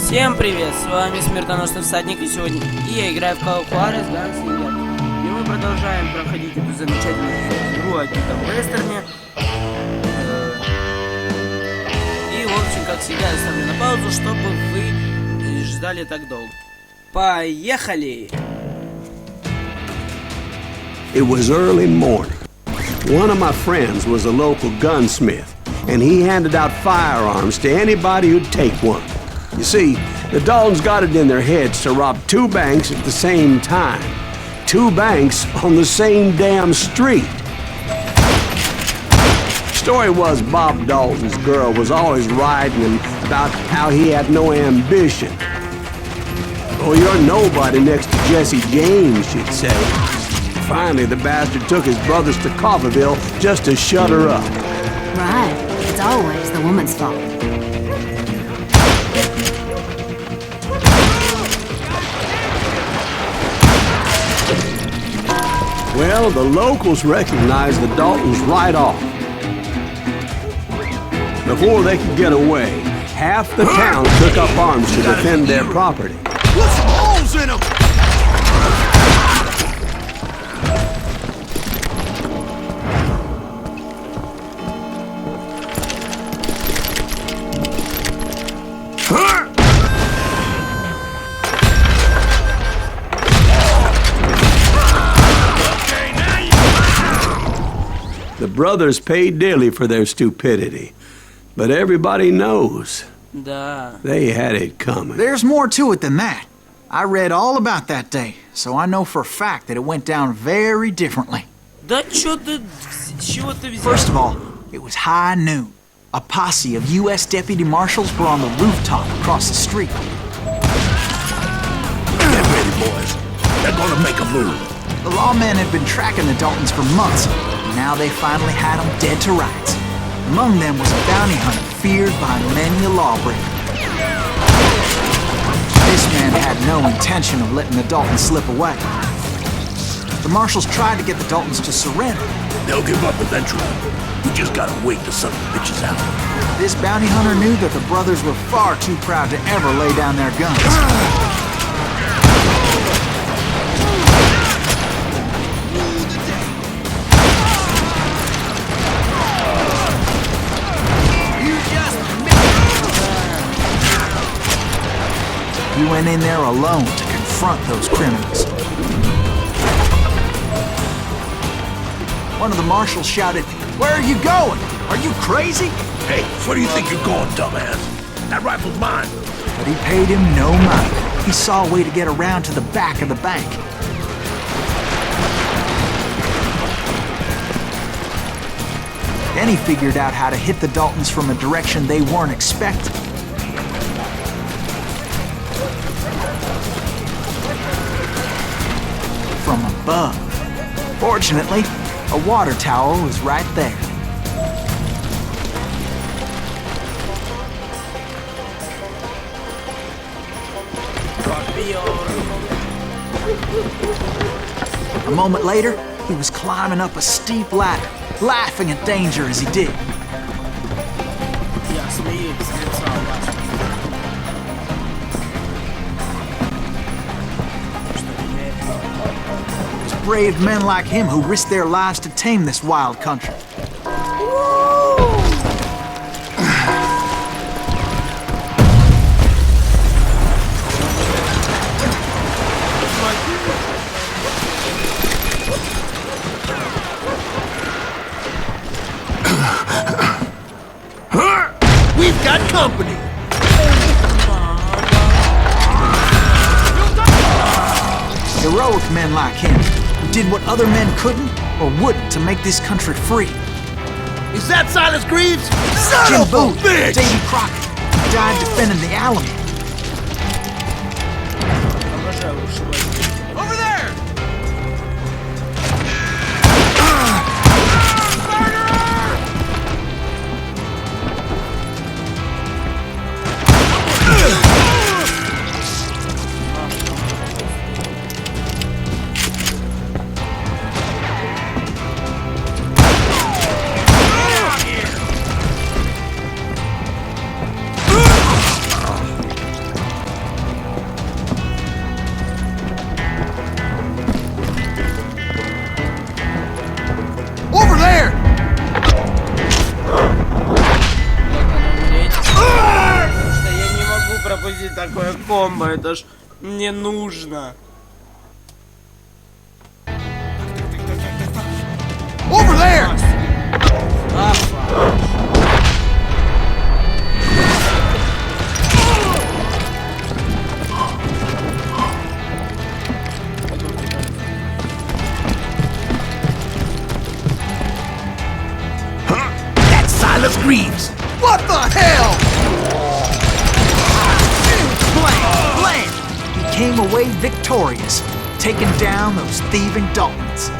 Всем привет, с вами Смертоносный Всадник, и сегодня я играю в Juarez, и мы продолжаем проходить эту замечательную игру о диком вестерне. И, в общем, как всегда, я ставлю на паузу, чтобы вы ждали так долго. Поехали! It was early morning. One of my friends was a local gunsmith, and he handed out firearms to anybody who'd take one. You see, the Daltons got it in their heads to rob two banks at the same time. Two banks on the same damn street. Story was Bob Dalton's girl was always riding him about how he had no ambition. Oh, you're nobody next to Jesse James, she'd say. Finally, the bastard took his brothers to Coffeyville just to shut her up. Right. It's always the woman's fault. Well, the locals recognized the Daltons right off. Before they could get away, half the town took up arms to defend their property. Put some holes in them! The brothers paid dearly for their stupidity, but everybody knows Да. they had it coming. There's more to it than that. I read all about that day, so I know for a fact that it went down very differently. Да чё ты... С чего ты взял? First of all, it was high noon. A posse of U.S. deputy marshals were on the rooftop across the street. Get ready, boys. They're gonna make a move. The lawmen had been tracking the Daltons for months, and now they finally had them dead to rights. Among them was a bounty hunter feared by many a lawbreaker. This man had no intention of letting the Daltons slip away. The marshals tried to get the Daltons to surrender. They'll give up eventually. We just gotta wait till some bitches out. This bounty hunter knew that the brothers were far too proud to ever lay down their guns. He went in there alone to confront those criminals. One of the marshals shouted, "Where are you going? Are you crazy?" Hey, where do you think you're going, dumbass? That rifle's mine. But he paid him no mind. He saw a way to get around to the back of the bank. Then he figured out how to hit the Daltons from a direction they weren't expecting. From above. Fortunately, a water tower was right there. A moment later, he was climbing up a steep ladder, laughing at danger as he did. Я смеюсь, лица у вас. It was brave men like him who risked their lives to tame this wild country. We've got company. Heroic men like him, who did what other men couldn't or wouldn't to make this country free. Is that Silas Greaves? Son Jim of a Booth, bitch! Davy Crockett, who died defending the Alamo. Обожаю вышивать. Over there! комбо, это ж мне нужно. Over there! That's Silas Greaves! What the hell? Blam! He came away victorious, taking down those thieving Daltons.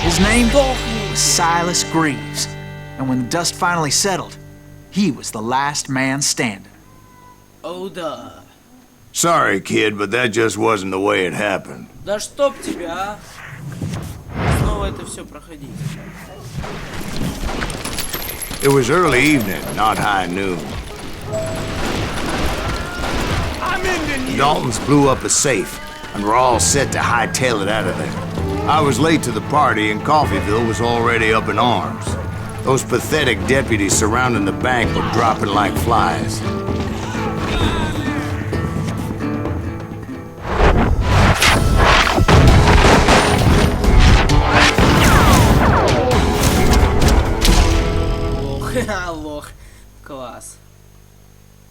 His name was Silas Greaves, and when the dust finally settled, he was the last man standing. О, да. Sorry, kid, but that just wasn't the way it happened. Да чтоб тебя, а? Снова это все проходить. It was early evening, not high noon. The Daltons blew up a safe, and were all set to hightail it out of there. I was late to the party, and Coffeyville was already up in arms. Those pathetic deputies surrounding the bank were dropping like flies. Лох. Класс.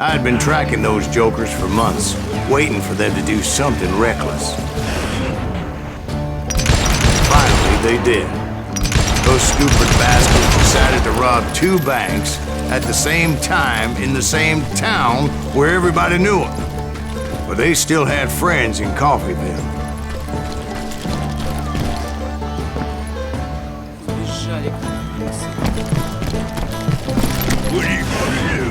I had been tracking those jokers for months, waiting for them to do something reckless. Finally, they did. Those stupid bastards decided to rob 2 banks at the same time in the same town where everybody knew them. But they still had friends in Coffeyville. Сбежали. What are you gonna do?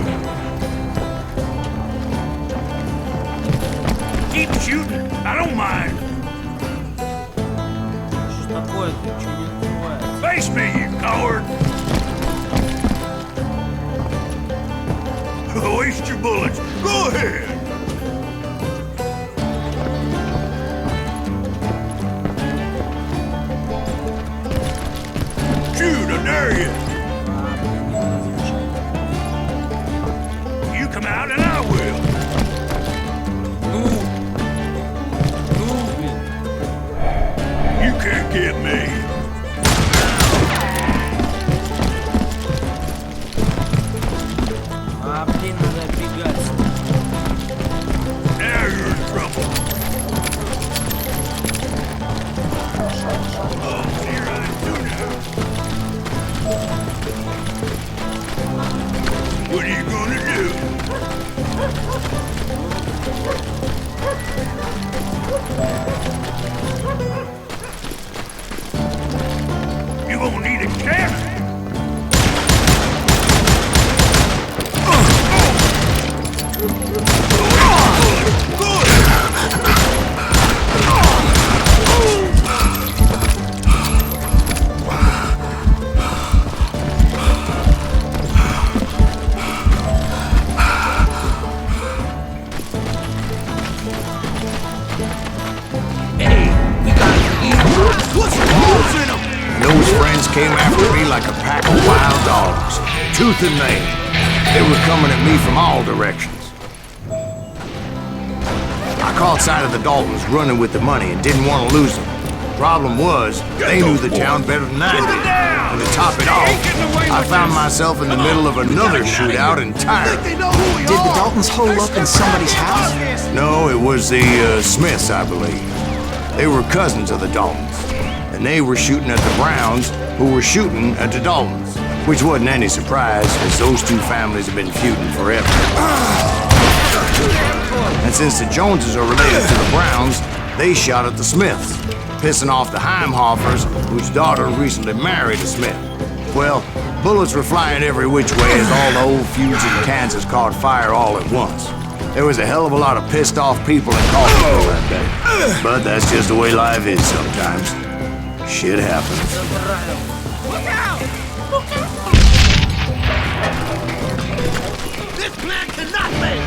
Keep shooting. I don't mind. Что такое? Ты ничего не открываешь? Face me, you coward! Waste your bullets. Go ahead. Shoot, I dare you. You come out and I will. Блин. You can't get me. Блин, надо оббегать. Now you're in trouble. Oh, here I do now. What are you gonna do? You gonna need a cannon. Those friends came after me like a pack of wild dogs, tooth and nail. They were coming at me from all directions. I caught sight of the Daltons running with the money and didn't want to lose them. Problem was, they knew the town better than I did. And to top it off, I found myself in the middle of another shootout entirely. Did the Daltons hole up in somebody's house? No, it was the Smiths, I believe. They were cousins of the Daltons. And they were shooting at the Browns, who were shooting at the Daltons. Which wasn't any surprise, as those two families have been feuding forever. And since the Joneses are related to the Browns, they shot at the Smiths, pissing off the Heimhoffers, whose daughter recently married a Smith. Well, bullets were flying every which way as all the old feuds in Kansas caught fire all at once. There was a hell of a lot of pissed off people in Coffeyville that day. But that's just the way life is sometimes. Shit happens. This plan cannot fail!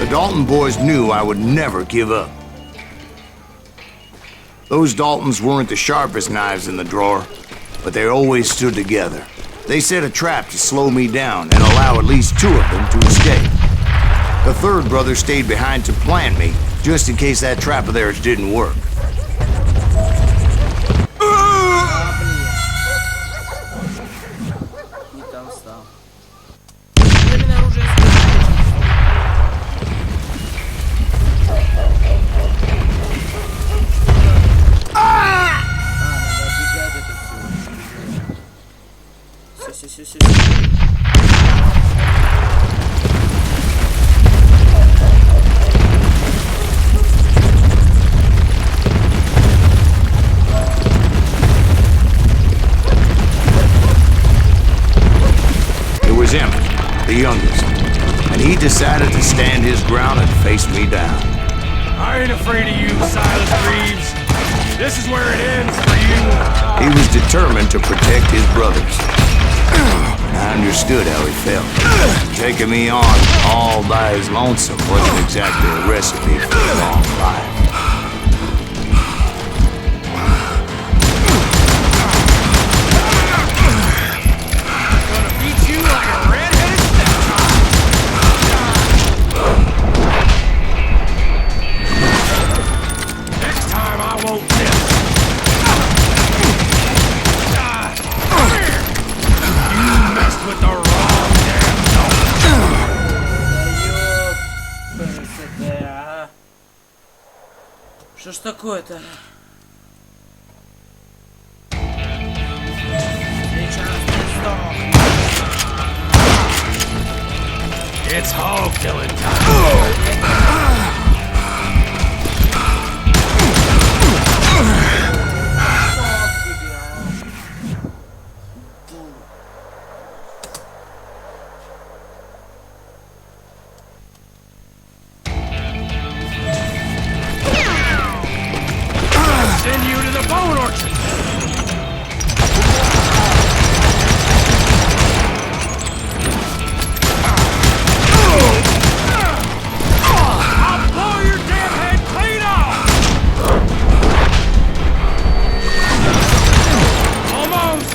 The Dalton boys knew I would never give up. Those Daltons weren't the sharpest knives in the drawer, but they always stood together. They set a trap to slow me down and allow at least two of them to escape. The third brother stayed behind to plant me, just in case that trap of theirs didn't work. The youngest, and he decided to stand his ground and face me down. I ain't afraid of you, Silas Reeves. This is where it ends for you. He was determined to protect his brothers. I understood how he felt. Taking me on all by his lonesome wasn't exactly a recipe for a long life. Что ж такое-то? Сейчас ты сдохнешь. It's hog killing time. Send you to the bone orchard. I'll blow your damn head clean off. Almost.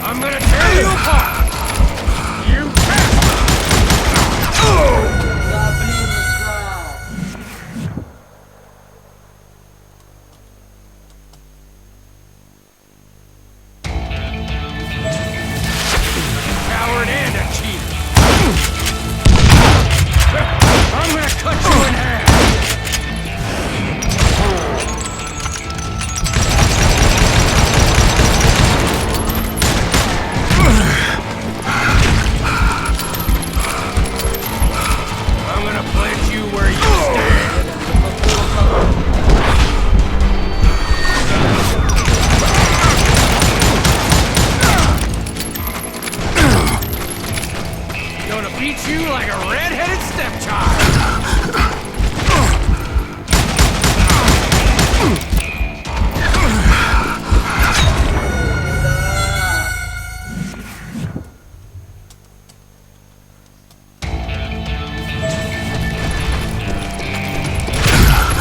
I'm gonna tear you apart. You can't. Coward and a cheat. I'm gonna cut you in half. I'm gonna plant you where you stand. Gonna beat you like a red-headed stepchild.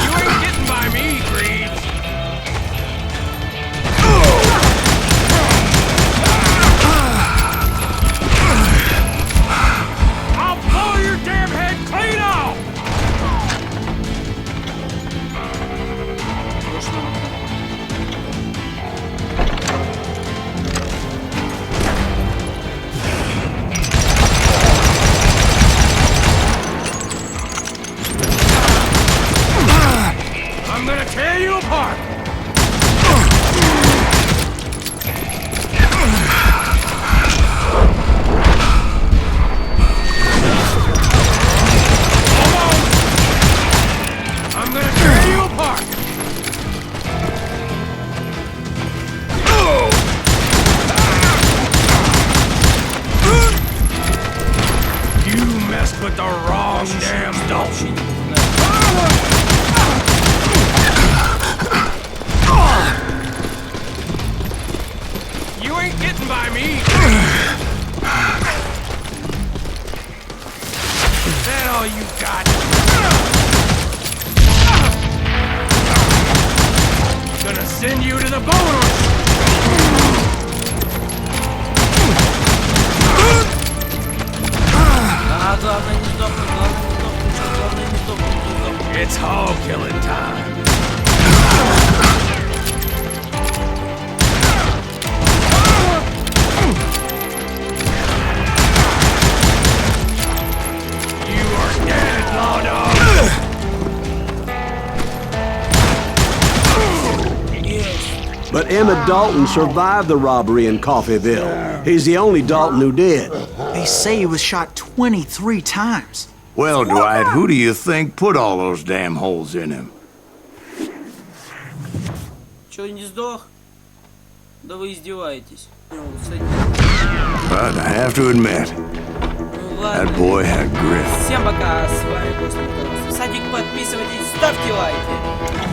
You ain't getting by me, Greaves. I'll blow your damn head clean off! I'm gonna tear you apart! I'm gonna tear you apart! You messed with the wrong damn Dalton. But Emmett Dalton survived the robbery in Coffeyville. He's the only Dalton who did. They say he was shot 23 times. Well, Dwight, who do you think put all those damn holes in him? Чё, не сдох? Да вы издеваетесь. But I have to admit, that boy had grit. Всем пока, с вами был Всадник, подписывайтесь, ставьте лайки.